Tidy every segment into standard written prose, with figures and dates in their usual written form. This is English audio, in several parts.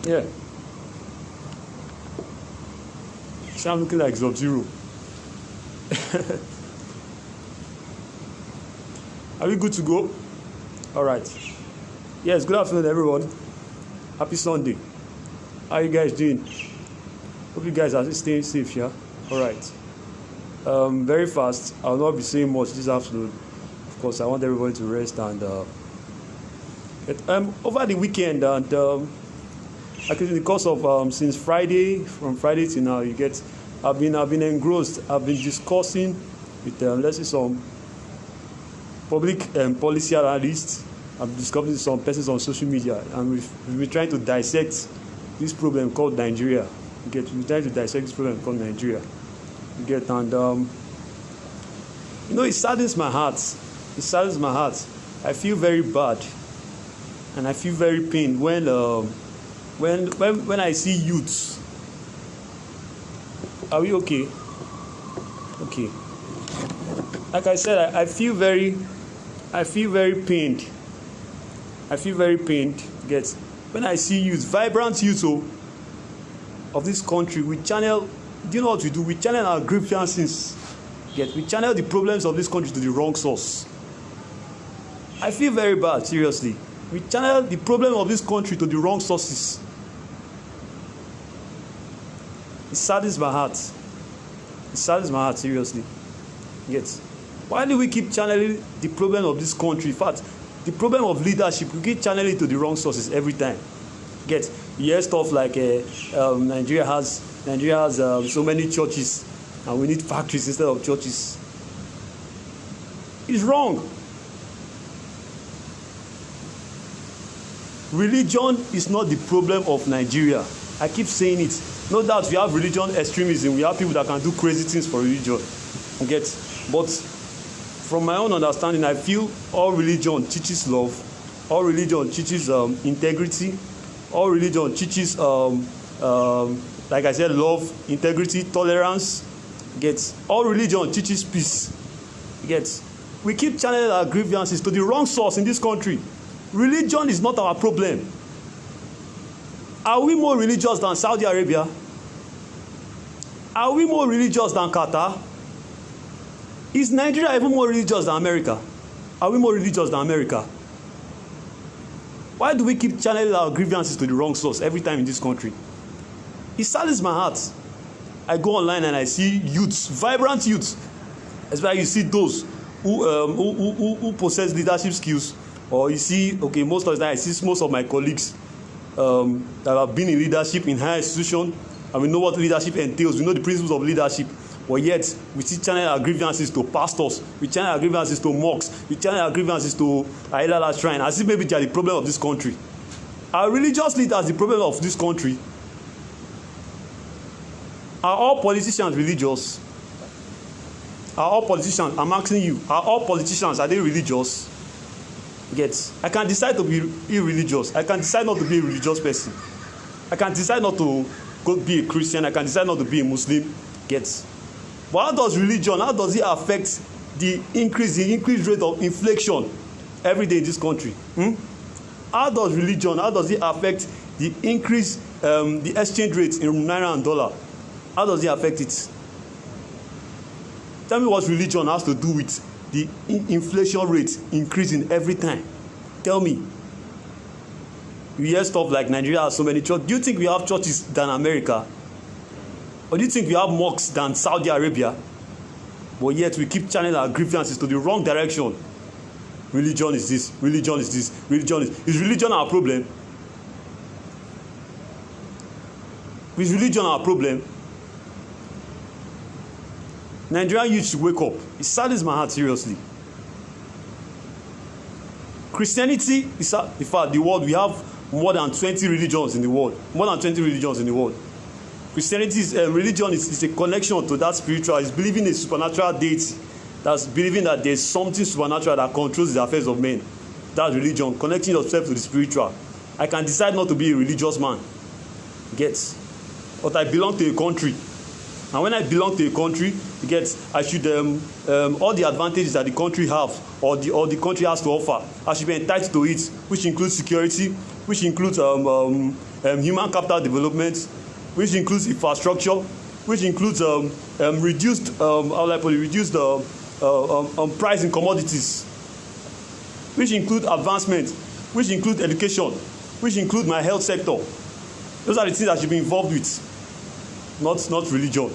Yeah. So I'm looking like Sub-Zero. Are we good to go? All right. Yes, good afternoon, everyone. Happy Sunday. How you guys doing? Hope you guys are staying safe, yeah? All right. Very fast. I'll not be saying much this afternoon. Of course, I want everybody to rest and over the weekend and actually in the course of since Friday, from Friday to now, I've been engrossed. I've been discussing with let's say some public policy analysts. I'm discussing some persons on social media, and we've been trying to dissect this problem called Nigeria. We're trying to dissect this problem called Nigeria. And it saddens my heart. It saddens my heart. I feel very bad, and I feel very pained when I see youths. Are we okay? Okay. Like I said, I feel very pained. I feel very pained. When I see youth, vibrant youth of this country, we channel. Do you know what we do? We channel our grievances. We channel the problems of this country to the wrong source. I feel very bad, seriously. We channel the problem of this country to the wrong sources. It saddens my heart. It saddens my heart, seriously. Why do we keep channeling the problem of this country? In fact, the problem of leadership, we keep channeling to the wrong sources every time. You hear stuff like Nigeria has so many churches and we need factories instead of churches. It's wrong. Religion is not the problem of Nigeria. I keep saying it. No doubt we have religion extremism. We have people that can do crazy things for religion. But from my own understanding, I feel all religion teaches love. All religion teaches integrity. All religion teaches, like I said, love, integrity, tolerance. All religion teaches peace. We keep channeling our grievances to the wrong source in this country. Religion is not our problem. Are we more religious than Saudi Arabia? Are we more religious than Qatar? Is Nigeria even more religious than America? Are we more religious than America? Why do we keep channeling our grievances to the wrong source every time in this country? It saddens my heart. I go online and I see youths, vibrant youths. Especially you see those who possess leadership skills. Or you see, okay, most of the time I see most of my colleagues that have been in leadership in higher institutions, and we know what leadership entails. We know the principles of leadership. But yet, we still channel our grievances to pastors. We channel our grievances to mosques. We channel our grievances to Ailala Shrine, as if maybe they are the problem of this country. Are religious leaders the problem of this country? Are all politicians religious? Are all politicians, I'm asking you, are all politicians, are they religious? I can decide to be irreligious. I can decide not to be a religious person. I can decide not to go be a Christian. I can decide not to be a Muslim. But how does religion, how does it affect the increased rate of inflation every day in this country? How does religion, how does it affect the increase, the exchange rate in naira and dollar? How does it affect it? Tell me what religion has to do with the inflation rate increasing every time. Tell me. You hear stuff like Nigeria has so many churches. Do you think we have churches than America? Or do you think we have mosques than Saudi Arabia? But yet we keep channeling our grievances to the wrong direction. Religion is this, religion is this, religion is religion our problem? Is religion our problem? Nigerian youth should wake up. It saddens my heart, seriously. Christianity is, in fact, the world, we have more than 20 religions in the world. More than 20 religions in the world. Christianity is religion is a connection to that spiritual. It's believing in a supernatural deity. That's believing that there's something supernatural that controls the affairs of men. That's religion, connecting yourself to the spiritual. I can decide not to be a religious man. But I belong to a country. And when I belong to a country, you get, I should all the advantages that the country have or the country has to offer, I should be entitled to it, which includes security, which includes human capital development, which includes infrastructure, which includes reduced reduced price in commodities, which include advancement, which include education, which include my health sector. Those are the things I should be involved with, not religion.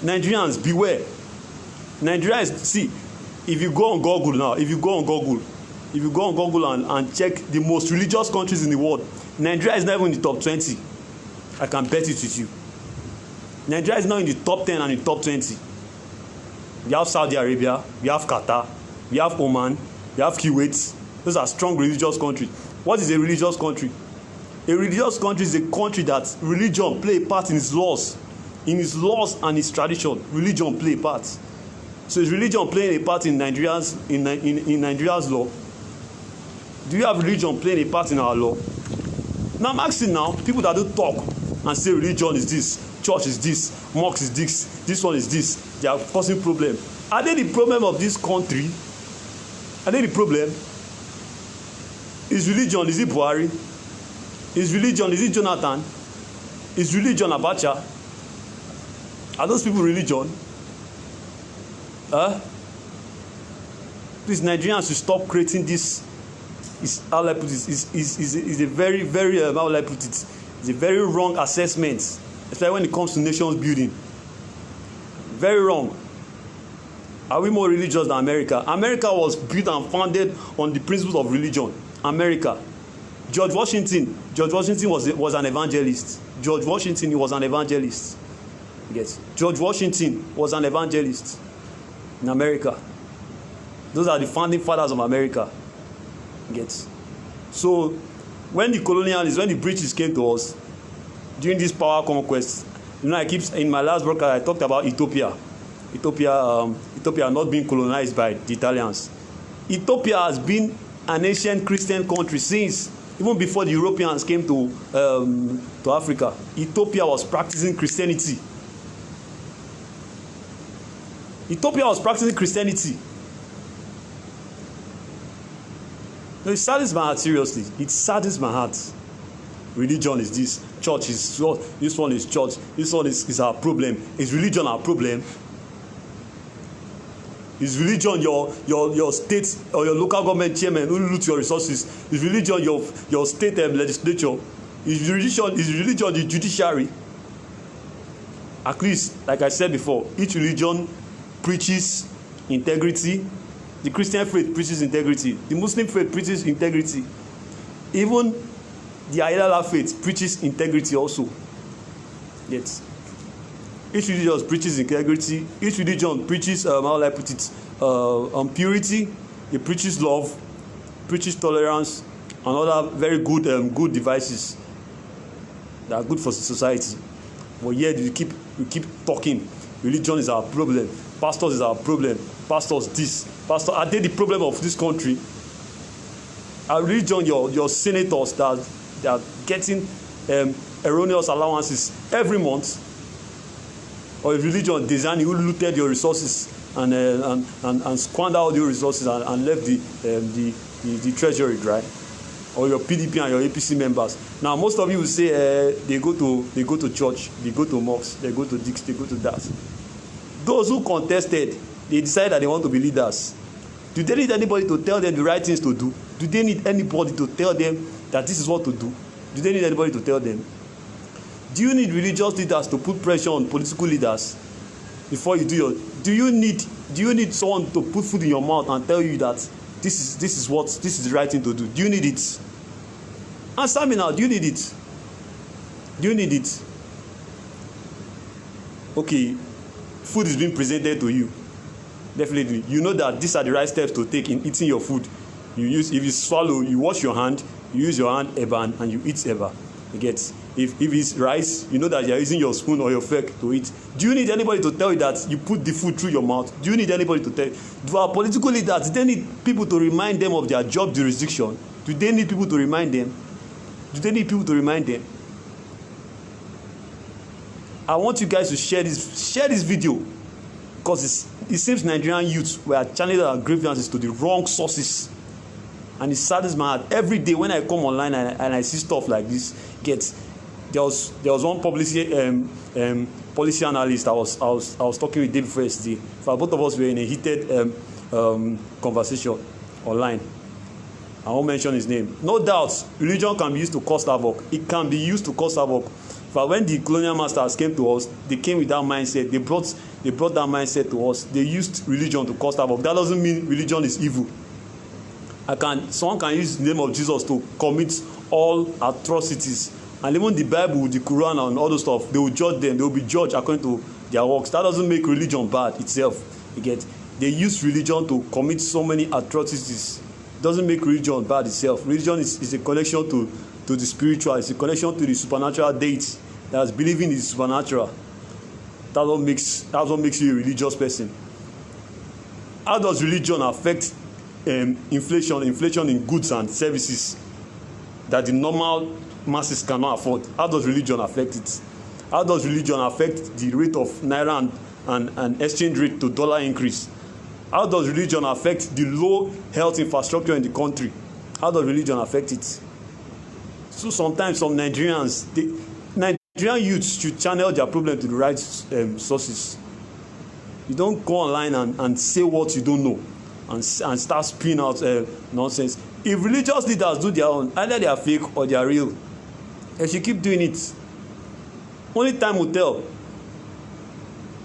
Nigerians, beware. Nigeria is, see, if you go on Google now, if you go on Google and check the most religious countries in the world, Nigeria is not even in the top 20. I can bet it with you. Nigeria is now in the top 10 and the top 20. We have Saudi Arabia, we have Qatar, we have Oman, we have Kuwait. Those are strong religious countries. What is a religious country? A religious country is a country that religion play a part in its laws. In its laws and its tradition, religion play a part. So is religion playing a part in Nigeria's law? Do you have religion playing a part in our law? Now I'm asking now, people that don't talk and say religion is this, church is this, mosque is this one is this, they are causing problem. Are they the problem of this country? Are they the problem? Is religion, is it Buhari? Is religion, is it Jonathan? Is religion Abacha? Are those people religion? Please, Nigerians should stop creating this. Is how I put it? Is a very how I put it? It's a very wrong assessment, especially when it comes to nations building. Very wrong. Are we more religious than America? America was built and founded on the principles of religion. America. George Washington was an evangelist. George Washington, he was an evangelist. Yes. George Washington was an evangelist in America. Those are the founding fathers of America. Yes. So when the colonialists, when the British came to us during this power conquest, you know, I keep in my last broadcast I talked about Ethiopia not being colonized by the Italians. Ethiopia has been an ancient Christian country since even before the Europeans came to Africa. Ethiopia was practicing Christianity. Ethiopia was practicing Christianity. No, it saddens my heart, seriously. It saddens my heart. Religion is this, church is this one is church, this one is our problem. Is religion our problem? Is religion your state or your local government chairman who loot your resources? Is religion your state legislature? Is religion the judiciary? At least, like I said before, each religion preaches integrity. The Christian faith preaches integrity. The Muslim faith preaches integrity. Even the Ayatollah faith preaches integrity also. Yet, each religion preaches integrity. Each religion preaches, how I put it, purity. It preaches love, preaches tolerance, and other very good devices that are good for society. But yet we keep talking. Religion is our problem. Pastors is our problem. Pastors this. Pastor, are they the problem of this country? Are religion your senators that are getting erroneous allowances every month? Or is religion designing who looted your resources and squandered all your resources and left the treasury dry? Or your PDP and your APC members? Now most of you will say they go to church, they go to mosques, they go to this, they go to that. Those who contested, they decide that they want to be leaders. Do they need anybody to tell them the right things to do? Do they need anybody to tell them that this is what to do? Do they need anybody to tell them? Do you need religious leaders to put pressure on political leaders before you do your? Do you need someone to put food in your mouth and tell you that this is the right thing to do? Do you need it? Answer me now. Do you need it? Do you need it? Okay, food is being presented to you. Definitely, you know that these are the right steps to take in eating your food. If you swallow, you wash your hand, you use your hand ever, and you eat ever. You get. If it's rice, you know that you're using your spoon or your fork to eat. Do you need anybody to tell you that you put the food through your mouth? Do you need anybody to tell you? Do our political leaders, do they need people to remind them of their job jurisdiction? Do they need people to remind them? Do they need people to remind them? I want you guys to share this video, because it seems Nigerian youth were channeling our grievances to the wrong sources, and it saddens my heart. Every day when I come online and I see stuff like this, there was one policy analyst I was talking with day before yesterday. For both of us were in a heated conversation online. I won't mention his name. No doubt, religion can be used to cause havoc. It can be used to cause havoc. But when the colonial masters came to us, they came with that mindset. They brought that mindset to us. They used religion to cause havoc. That doesn't mean religion is evil. Someone can use the name of Jesus to commit all atrocities. And even the Bible, the Quran, and all those stuff, they will judge them. They will be judged according to their works. That doesn't make religion bad itself. You get? They use religion to commit so many atrocities. It doesn't make religion bad itself. Religion is a connection to the spiritual. It's a connection to the supernatural deity that's believing in the supernatural. That's what makes you a religious person. How does religion affect inflation in goods and services that the normal masses cannot afford? How does religion affect it? How does religion affect the rate of naira and exchange rate to dollar increase? How does religion affect the low health infrastructure in the country? How does religion affect it? So sometimes some Nigerian youths should channel their problem to the right sources. You don't go online and say what you don't know and start spinning out nonsense. If religious leaders do their own, either they are fake or they are real, they should keep doing it. Only time will tell.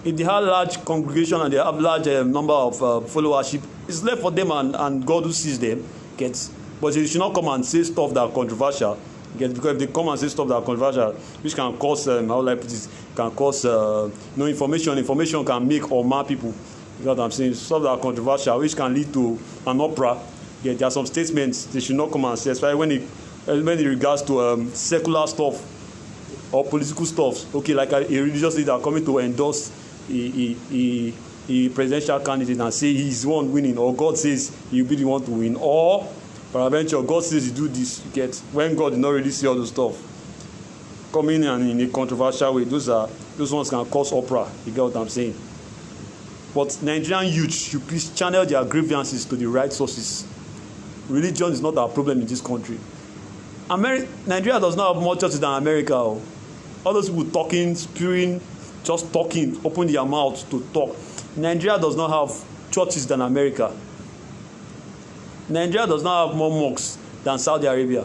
If they have large congregation and they have large number of followership, it's left for them and God who sees them. But they should not come and say stuff that are controversial. Because if they come and say stuff that are controversial, which can cause information can make or mar people. You know what I'm saying? Stuff that are controversial, which can lead to an uproar. There are some statements they should not come and say, especially when it regards to secular stuff or political stuff. Okay, like a religious leader coming to endorse a presidential candidate and say he's the one winning, or God says he'll be the one to win, or peradventure God says you do this. You get, when God did not really see all those stuff coming in a controversial way, those ones can cause uproar. You get what I'm saying? But Nigerian youth should please channel their grievances to the right sources. Religion is not our problem in this country. Nigeria does not have more churches than America. All those people talking, spewing, just talking, open their mouths to talk. Nigeria does not have churches than America. Nigeria does not have more mosques than Saudi Arabia.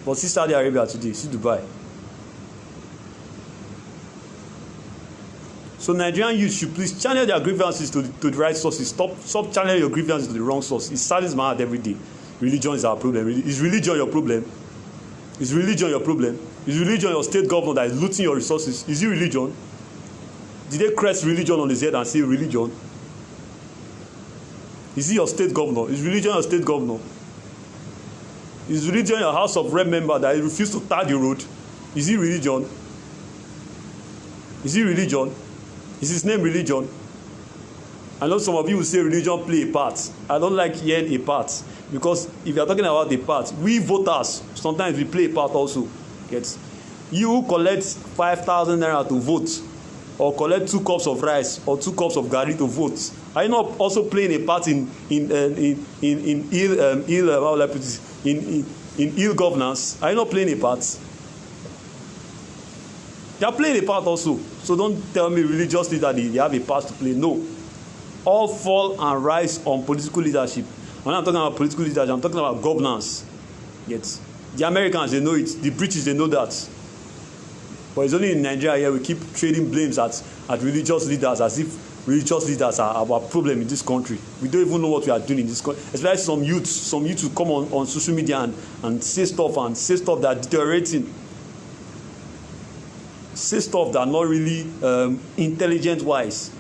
But see Saudi Arabia today, see Dubai. So Nigerian youth should please channel their grievances to the right sources. Stop channeling your grievances to the wrong source. It saddens my heart every day. Religion is our problem. Is religion your problem? Is religion your problem? Is religion your state governor that is looting your resources? Is it religion? Did they crest religion on his head and say religion? Is he your state governor? Is religion your state governor? Is religion your House of Rep member that refused to tar the road? Is he religion? Is he religion? Is his name religion? I know some of you will say religion play a part. I don't like hearing a part, because if you are talking about a part, we voters sometimes we play a part also. Get you collect 5,000 naira to vote, or collect 2 cups of rice or 2 cups of garri to vote. Are you not also playing a part in ill governance? Are you not playing a part? They are playing a part also. So don't tell me religiously that they have a part to play. No. All fall and rise on political leadership. When I'm talking about political leadership, I'm talking about governance. Yet the Americans, they know it. The British, they know that. But it's only in Nigeria here we keep trading blames at religious leaders, as if religious leaders are our problem in this country. We don't even know what we are doing in this country. Especially some youths who come on social media and say stuff that are deteriorating. Say stuff that are not really intelligent wise,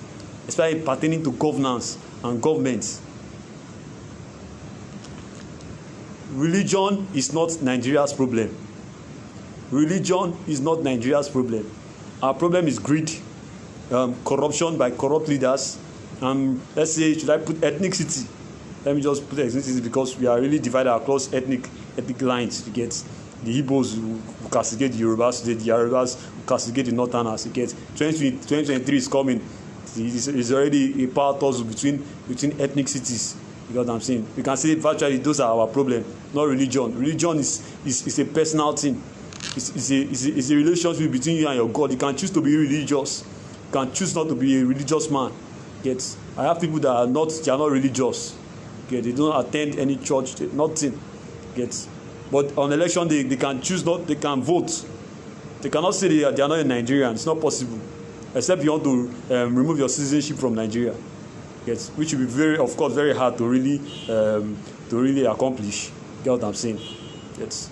especially pertaining to governance and government. Religion is not Nigeria's problem. Religion is not Nigeria's problem. Our problem is greed, corruption by corrupt leaders. Let's say, should I put ethnicity? Let me just put ethnicity, because we are really divided across ethnic lines. You get, the Igbos will castigate the Yorubas today, the Yorubas will castigate the Northerners. You get 2023 is coming. It's already a power tussle between ethnic cities. You know what I'm saying? You can say virtually those are our problem, not religion. Religion is a personal thing. It's a relationship between you and your God. You can choose to be religious. You can choose not to be a religious man. Get? I have people that are not religious. Get? They don't attend any church, nothing. Get? But on election day, they can choose not. They can vote. They cannot say they are not a Nigerian. It's not possible, except you want to remove your citizenship from Nigeria. Get? Which will be very hard to really accomplish. Get what I'm saying? Get?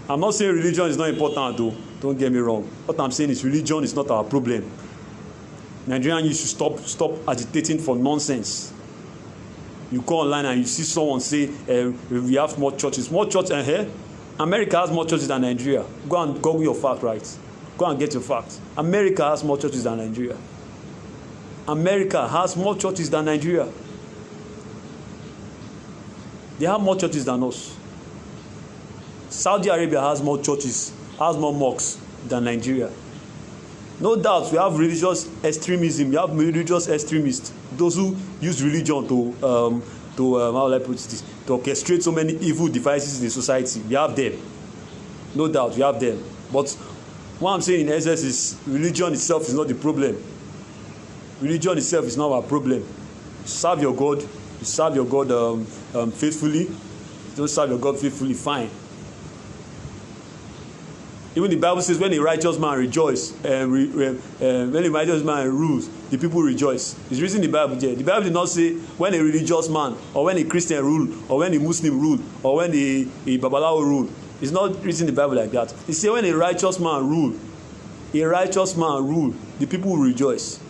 I'm not saying religion is not important though. Don't get me wrong. What I'm saying is religion is not our problem. Nigerians, you should stop agitating for nonsense. You go online and you see someone say we have more churches. More churches here. America has more churches than Nigeria. Go and Google your fact, right? Go and get your facts. America has more churches than Nigeria. America has more churches than Nigeria. They have more churches than us. Saudi Arabia has more churches, has more mosques than Nigeria. No doubt we have religious extremism. We have religious extremists, those who use religion to how will I put this, to orchestrate so many evil devices in the society. We have them. No doubt we have them. But what I'm saying in essence is religion itself is not the problem. Religion itself is not our problem. You serve your God. You serve your God faithfully. You don't serve your God faithfully, fine. Even the Bible says when a righteous man rejoices, when a righteous man rules, the people rejoice. It's written in the Bible there. The Bible did not say when a religious man or when a Christian rule or when a Muslim rule or when a Babalawo rule. It's not written in the Bible like that. It says when a righteous man rule, the people will rejoice.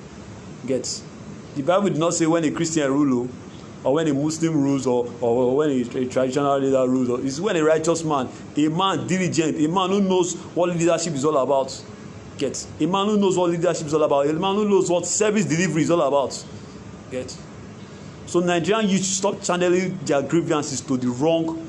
Get? The Bible did not say when a Christian rule or when a Muslim rules or when a traditional leader rules. It's when a righteous man, a man diligent, a man who knows what leadership is all about. Get? A man who knows what leadership is all about. A man who knows what service delivery is all about. Get? So Nigerian youth should stop channeling their grievances to the wrong.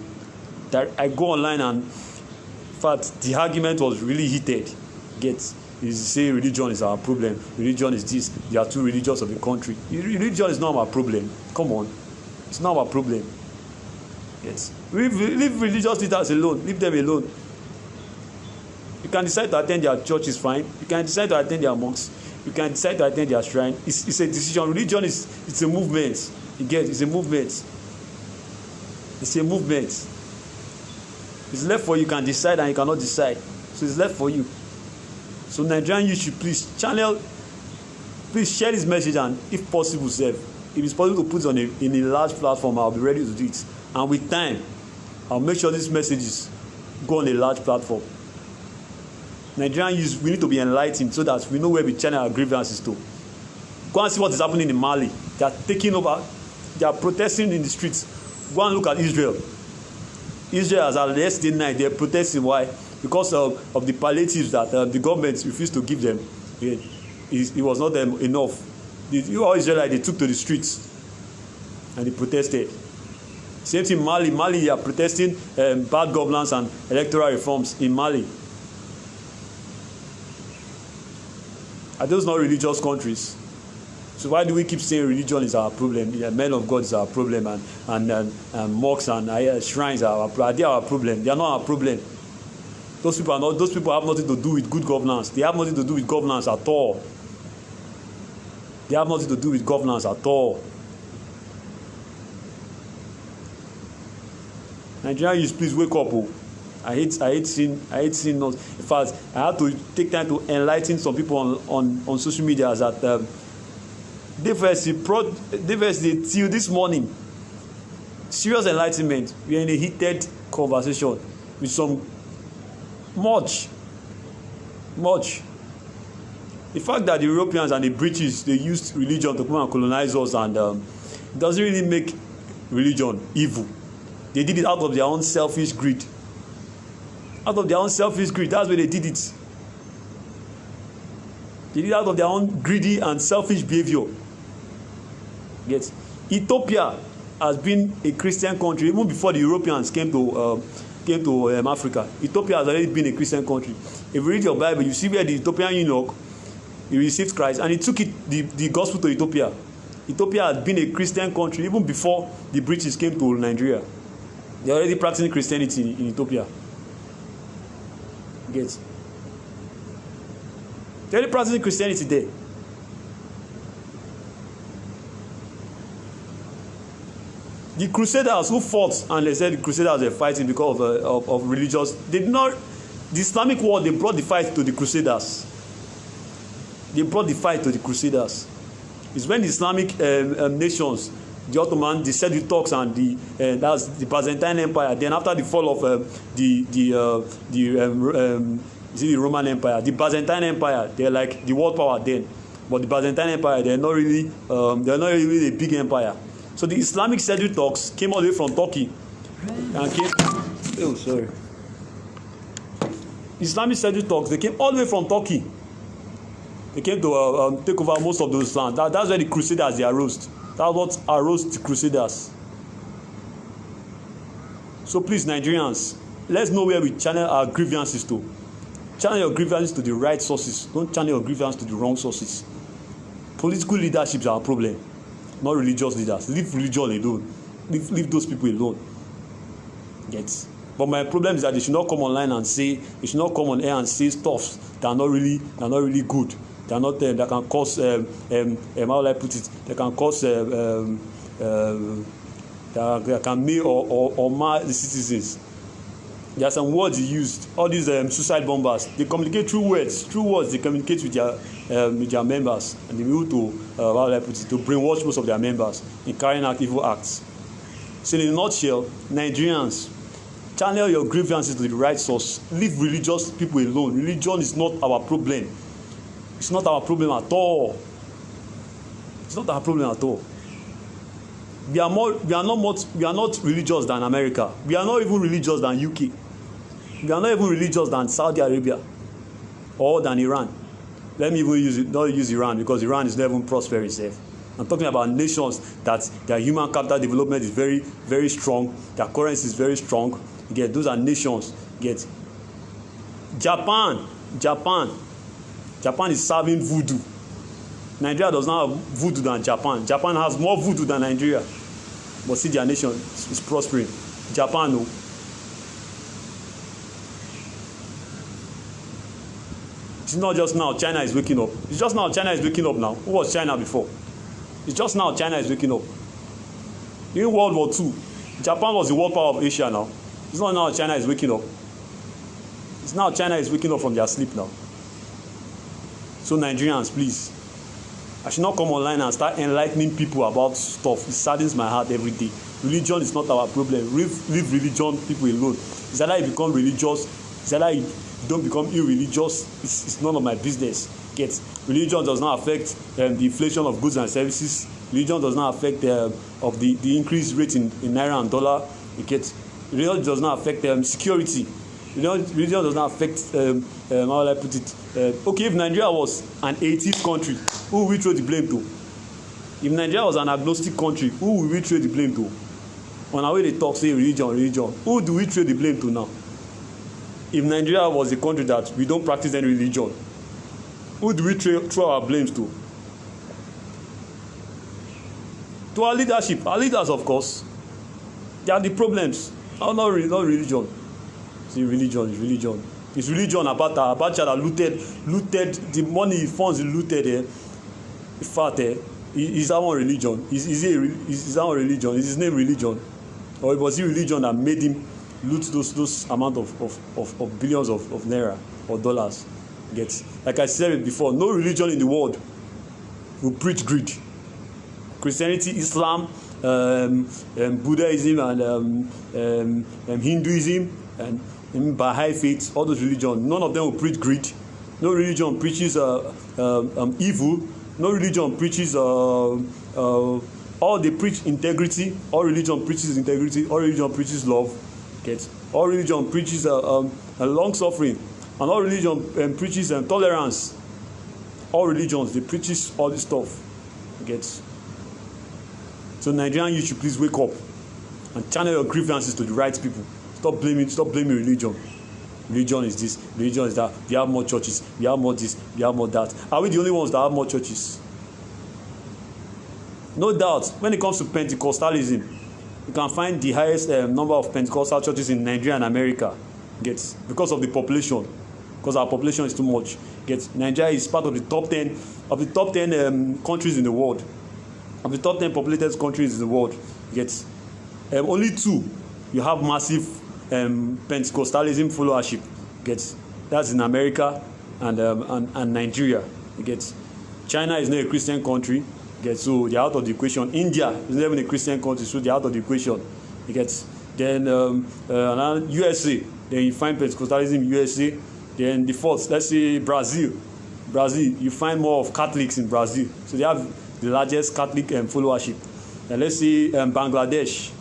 That I go online and in fact the argument was really heated. Get? Is say religion is our problem. Religion is this. There are two religions of the country. Religion is not our problem. Come on. It's not our problem. Yes. Leave religious leaders alone. Leave them alone. You can decide to attend their church, is fine. You can decide to attend their mosques. You can decide to attend their shrine. It's a decision. Religion it's a movement. You get? It's a movement. It's a movement. It's left for you. You can decide and you cannot decide. So it's left for you. So Nigerian youth should please share this message and if possible, if it's possible to put it in a large platform, I'll be ready to do it. And with time, I'll make sure these messages go on a large platform. Nigerian youth, we need to be enlightened so that we know where we channel our grievances to. Go and see what is happening in Mali. They are taking over. They are protesting in the streets. Go and look at Israel. Israel, as at yesterday night, they are protesting. Why? Because of the palliatives that the government refused to give them. It was not enough. All Israelites, they took to the streets and they protested. Same thing Mali. Mali, they are protesting bad governance and electoral reforms in Mali. Are those not religious countries? So why do we keep saying religion is our problem? Yeah, men of God is our problem, and mosques and shrines are they our problem? They are not our problem. Those people have nothing to do with good governance. They have nothing to do with governance at all. They have nothing to do with governance at all. Nigerians, please wake up. Oh. I hate seeing us. In fact, I had to take time to enlighten some people on social media that they till this morning. Serious enlightenment. We are in a heated conversation with some much. The fact that the Europeans and the British, they used religion to come and colonize us, and it doesn't really make religion evil. They did it out of their own selfish greed. Out of their own selfish greed, that's where they did it. They did it out of their own greedy and selfish behavior. Yes. Ethiopia has been a Christian country even before the Europeans came to came to Africa. Ethiopia has already been a Christian country. If you read your Bible, you see where the Ethiopian eunuch, he received Christ and he took the gospel to Ethiopia. Ethiopia had been a Christian country even before the British came to Nigeria. They are already practicing Christianity in Ethiopia. Get? They are already practicing Christianity there. The Crusaders who fought, and they said the Crusaders were fighting because of religious, they did not. The Islamic war, they brought the fight to the Crusaders. They brought the fight to the Crusaders. It's when the Islamic nations, the Ottoman, the Seljuk Turks, and that's the Byzantine Empire. Then after the fall of the Roman Empire, the Byzantine Empire, they're like the world power then. But the Byzantine Empire, they're not really a big empire. So the Islamic Seljuk Turks came all the way from Turkey and came. Oh, sorry. Islamic Seljuk Turks, they came all the way from Turkey. They came to take over most of those lands. That's where the Crusaders they arose. That's what arose the Crusaders. So please, Nigerians, let's know where we channel our grievances to. Channel your grievances to the right sources. Don't channel your grievances to the wrong sources. Political leaderships are a problem, not religious leaders. Leave religion alone. Leave those people alone. Get? But my problem is that they should not come online and say, they should not come on air and say stuff that are not really good. They are not that can cause how will I put it? They can cause that can make or mar the citizens. There are some words used. All these suicide bombers, they communicate through words. Through words, they communicate with their members, and they will to how will I put it, to brainwash most of their members in carrying out evil acts. So in a nutshell, Nigerians, channel your grievances to the right source. Leave religious people alone. Religion is not our problem. It's not our problem at all. It's not our problem at all. We are not religious than America. We are not even religious than UK. We are not even religious than Saudi Arabia or than Iran. Let me even not use Iran, because Iran is not even prospering itself. I'm talking about nations that their human capital development is very, very strong. Their currency is very strong. Get, those are nations. Get, Japan is serving voodoo. Nigeria does not have voodoo than Japan. Japan has more voodoo than Nigeria. But see, their nation is prospering. Japan, no. It's not just now China is waking up. It's just now China is waking up now. Who was China before? It's just now China is waking up. In World War II, Japan was the world power of Asia now. It's not now China is waking up. It's now China is waking up from their sleep now. So Nigerians, please, I should not come online and start enlightening people about stuff. It saddens my heart every day. Religion is not our problem. Leave religion people alone. It's either you become religious, it's either you don't become irreligious. It's none of my business. Get, religion does not affect the inflation of goods and services. Religion does not affect the increased rate in naira and dollar. Get, religion does not affect security. Religion does not affect how will I put it? Okay, if Nigeria was an atheist country, who will we throw the blame to? If Nigeria was an agnostic country, who will we throw the blame to? On our way they talk, say religion. Who do we throw the blame to now? If Nigeria was a country that we don't practice any religion, who do we throw our blames to? To our leadership. Our leaders, of course. They are the problems. Not religion. See, religion. It's religion. Abacha that looted the money, funds he looted. In fact, is our own religion. Is our own religion. Is his name religion? Or it was the religion that made him loot those amount of billions of naira or dollars? Get, like I said it before, no religion in the world will preach greed. Christianity, Islam, Buddhism, and Hinduism, and Baha'i faith, all those religions, none of them will preach greed. No religion preaches evil. No religion preaches all they preach integrity. All religion preaches integrity. All religion preaches love. Get, all religion preaches long suffering, and all religion preaches tolerance. All religions, they preaches all this stuff. Get. So Nigerian, you should please wake up and channel your grievances to the right people. Stop blaming religion. Religion is this, religion is that. We have more churches, we have more this, we have more that. Are we the only ones that have more churches? No doubt, when it comes to Pentecostalism, you can find the highest number of Pentecostal churches in Nigeria and America. Get, because of the population, because our population is too much. Get, Nigeria is part of the top 10 countries in the world. Of the top 10 populated countries in the world. Get, only 2 you have massive Pentecostalism followership. Get, that's in America and Nigeria. You get, China is not a Christian country. Get, so they're out of the equation. India is not even a Christian country, so they're out of the equation. You get, then USA, then you find Pentecostalism in USA. Then the fourth, let's say Brazil, you find more of Catholics in Brazil, so they have the largest Catholic followership. And let's say Bangladesh,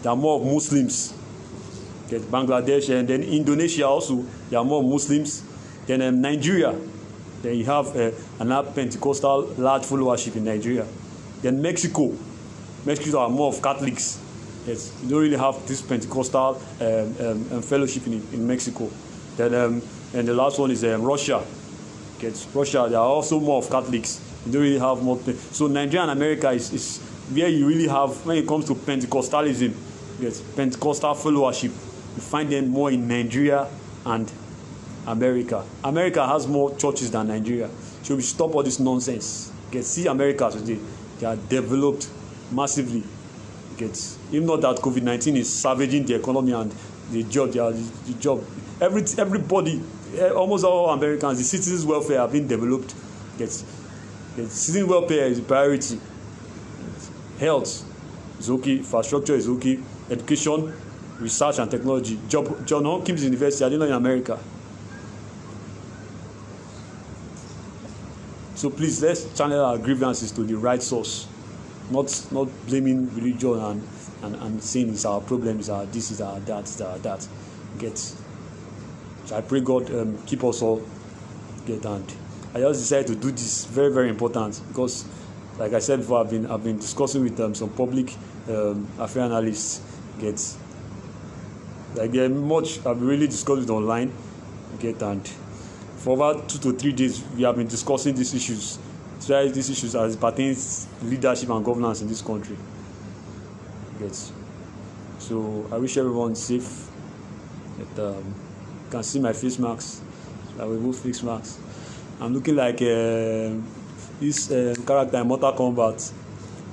there are more of Muslims. Get, Bangladesh, and then Indonesia also, there are more Muslims. Then Nigeria, then you have another Pentecostal large followership in Nigeria. Then Mexico are more of Catholics. Yes, you don't really have this Pentecostal fellowship in Mexico. Then and the last one is Russia. Yes, Russia, they are also more of Catholics. You don't really have more. So Nigeria and America is where you really have, when it comes to Pentecostalism, yes, Pentecostal fellowship, you find them more in Nigeria and America. America has more churches than Nigeria. So we stop all this nonsense. Get, see America today, they are developed massively. Get, even though that COVID-19 is savaging the economy and the job, everybody, almost all Americans, the citizens' welfare have been developed. Get, citizen welfare is a priority. Health is okay, infrastructure is okay, education, research and technology. John Hopkins University, I don't know, in America. So please, let's channel our grievances to the right source, not blaming religion and saying it's our problem, it's our this, is our that, it's our that. Get. So I pray God keep us all. Get, and I just decided to do this, very, very important, because like I said before, I've been discussing with some public affair analysts. Get, like there much I've really discussed it online. Get, and for over 2 to 3 days we have been discussing these issues, especially these issues as it pertains to leadership and governance in this country. Get, so I wish everyone safe. That you can see my face marks. I will remove face marks. I'm looking like this character in Mortal Kombat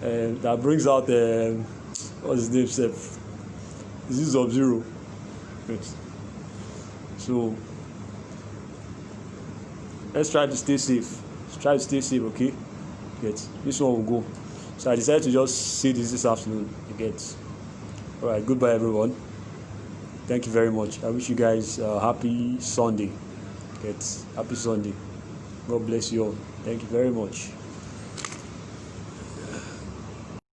that brings out what's his name, Seth? This is Sub-Zero. Yes. So let's try to stay safe. Okay? Get, this one will go. So I decided to just say this afternoon. You get. Alright, goodbye everyone. Thank you very much. I wish you guys a happy Sunday. Happy Sunday. God bless you all. Thank you very much.